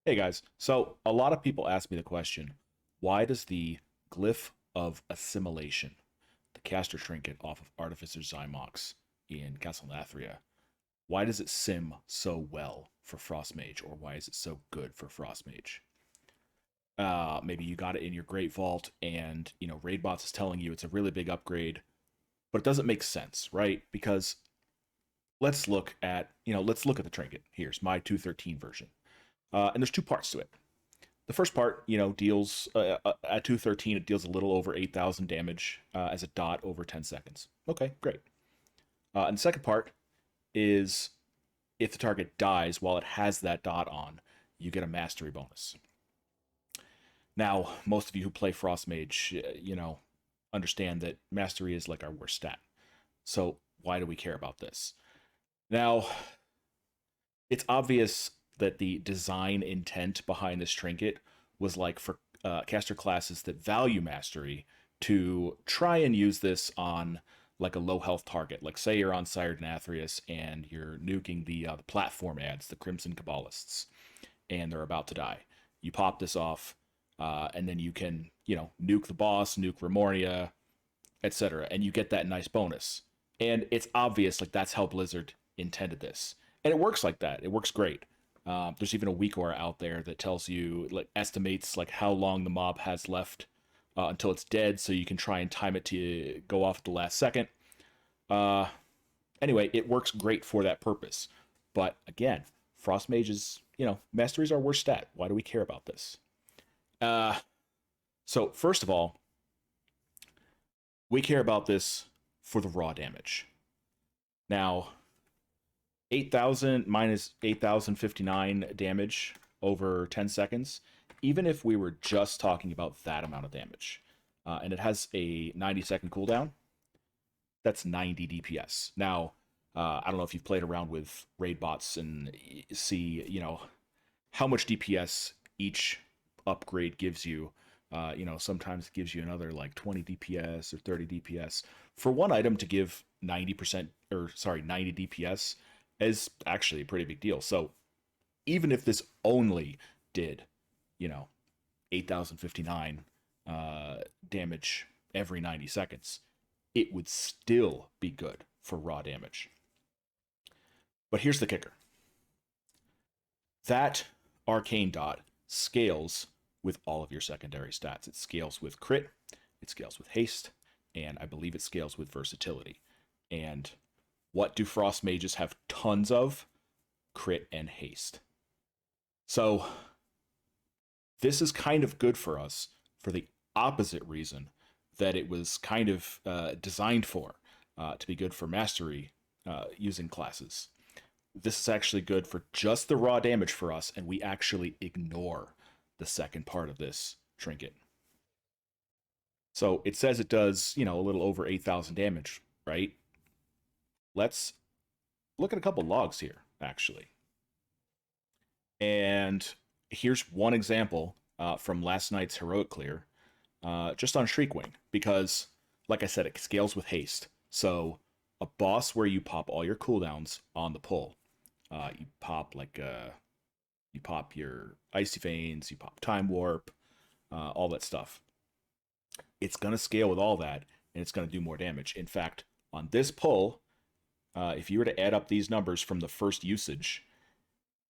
Hey guys, so a lot of people ask me the question, why does the Glyph of Assimilation, the caster trinket off of Artificer Zymox in Castle Nathria, why does it sim so well for Frostmage, or why is it so good for Frostmage? Maybe you got it in your Great Vault, and Raidbots is telling you it's a really big upgrade, but it doesn't make sense, right? Because let's look at the trinket. Here's my 213 version, and there's two parts to it. The first part, deals at 213, it deals a little over 8,000 damage as a dot over 10 seconds. Okay, great. And the second part is if the target dies while it has that dot on, you get a mastery bonus. Now, most of you who play Frostmage, understand that mastery is like our worst stat. So why do we care about this? Now, it's obvious that the design intent behind this trinket was like for caster classes that value mastery to try and use this on like a low health target. Like say you're on Sired Nathrius and you're nuking the platform ads, the Crimson Kabbalists, and they're about to die. You pop this off, and then you can nuke the boss, nuke Remornia, etc., and you get that nice bonus. And it's obvious like that's how Blizzard intended this, and it works like that. It works great. There's even a weak aura out there that tells you like estimates like how long the mob has left until it's dead, so you can try and time it to go off at the last second. Uh, anyway, it works great for that purpose. But again, Frost Mage's masteries are worst stat. Why do we care about this? Uh, so first of all, we care about this for the raw damage. Now, 8,000 minus 8,059 damage over 10 seconds, even if we were just talking about that amount of damage, and it has a 90-second cooldown, that's 90 DPS. Now, I don't know if you've played around with raid bots and see, how much DPS each upgrade gives you. Sometimes it gives you another like 20 DPS or 30 DPS. For one item to give 90%, or sorry, 90 DPS is actually a pretty big deal. So even if this only did, you know, 8,059 damage every 90 seconds, it would still be good for raw damage. But here's the kicker: that arcane dot scales with all of your secondary stats. It scales with crit, it scales with haste, and I believe it scales with versatility. And what do frost mages have tons of? Crit and haste. So this is kind of good for us for the opposite reason that it was kind of designed for, to be good for mastery using classes. This is actually good for just the raw damage for us, and we actually ignore the second part of this trinket. So it says it does, a little over 8,000 damage, right? Let's look at a couple logs here, actually. And here's one example from last night's heroic clear, just on Shriekwing, because, like I said, it scales with haste. So a boss where you pop all your cooldowns on the pull, you pop you pop your icy veins, you pop time warp, all that stuff. It's gonna scale with all that, and it's gonna do more damage. In fact, on this pull, if you were to add up these numbers from the first usage,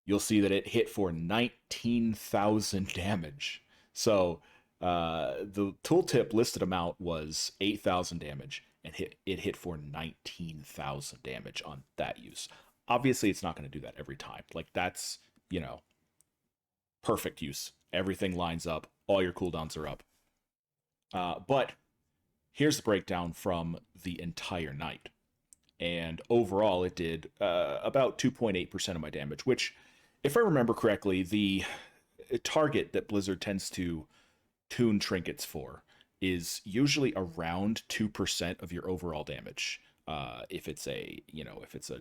you'll see that it hit for 19,000 damage. So the tooltip listed amount was 8,000 damage, and it hit for 19,000 damage on that use. Obviously, it's not going to do that every time. Like, that's, perfect use. Everything lines up, all your cooldowns are up. But here's the breakdown from the entire night. And overall, it did about 2.8% of my damage, which, if I remember correctly, the target that Blizzard tends to tune trinkets for is usually around 2% of your overall damage. If it's a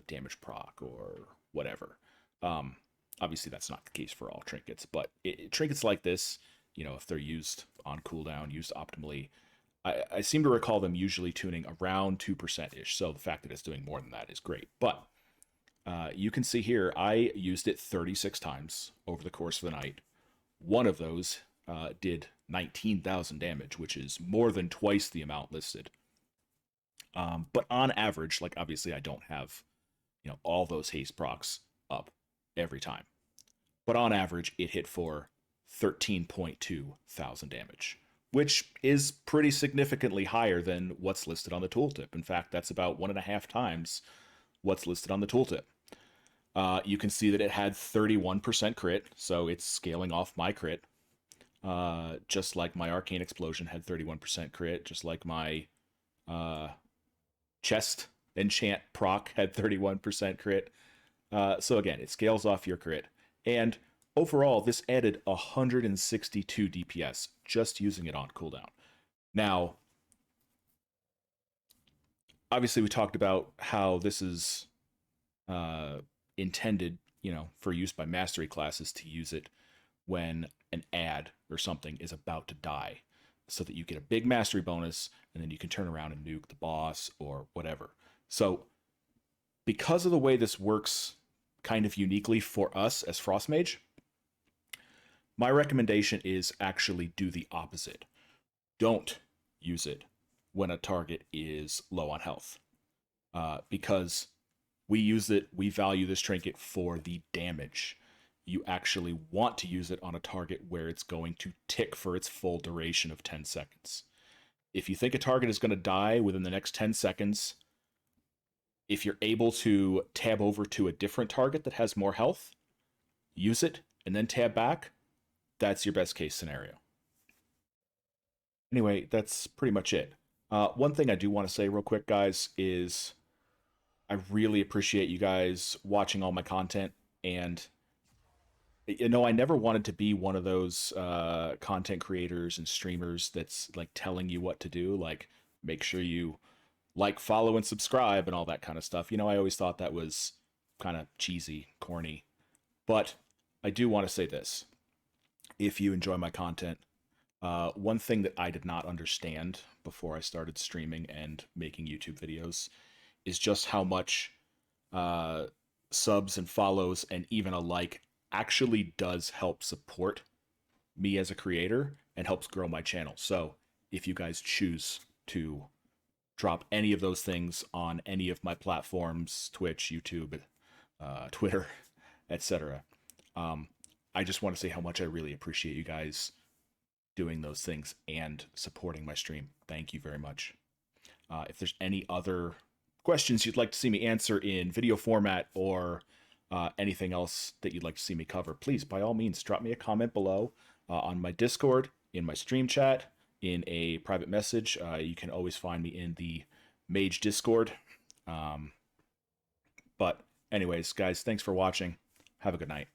damage proc or whatever. Um, Obviously, that's not the case for all trinkets, but trinkets like this, if they're used on cooldown, used optimally, I seem to recall them usually tuning around 2% ish. So the fact that it's doing more than that is great. But you can see here, I used it 36 times over the course of the night. One of those did 19,000 damage, which is more than twice the amount listed. But on average, like obviously I don't have, all those haste procs up every time. But on average, it hit for 13.2 thousand damage, which is pretty significantly higher than what's listed on the tooltip. In fact, that's about 1.5 times what's listed on the tooltip. You can see that it had 31% crit, so it's scaling off my crit. Just like my Arcane Explosion had 31% crit, just like my uh, Chest Enchant proc had 31% crit. So again, it scales off your crit. And overall, this added 162 DPS just using it on cooldown. Now, obviously, we talked about how this is intended, for use by mastery classes to use it when an ad or something is about to die, so that you get a big mastery bonus and then you can turn around and nuke the boss or whatever. So, because of the way this works kind of uniquely for us as Frost Mage, my recommendation is actually do the opposite. Don't use it when a target is low on health. Because we value this trinket for the damage. You actually want to use it on a target where it's going to tick for its full duration of 10 seconds. If you think a target is going to die within the next 10 seconds, if you're able to tab over to a different target that has more health, use it, and then tab back, that's your best case scenario. Anyway, that's pretty much it. One thing I do want to say real quick, guys, is I really appreciate you guys watching all my content. And, I never wanted to be one of those content creators and streamers that's like telling you what to do. Like, make sure you like, follow, and subscribe and all that kind of stuff. I always thought that was kind of cheesy, corny. But I do want to say this. If you enjoy my content, one thing that I did not understand before I started streaming and making YouTube videos is just how much uh, subs and follows and even a like actually does help support me as a creator and helps grow my channel. So if you guys choose to drop any of those things on any of my platforms, Twitch, YouTube, Twitter, etc., um, I just want to say how much I really appreciate you guys doing those things and supporting my stream. Thank you very much. If there's any other questions you'd like to see me answer in video format or anything else that you'd like to see me cover, please, by all means, drop me a comment below on my Discord, in my stream chat, in a private message. You can always find me in the Mage Discord. But anyways, guys, thanks for watching. Have a good night.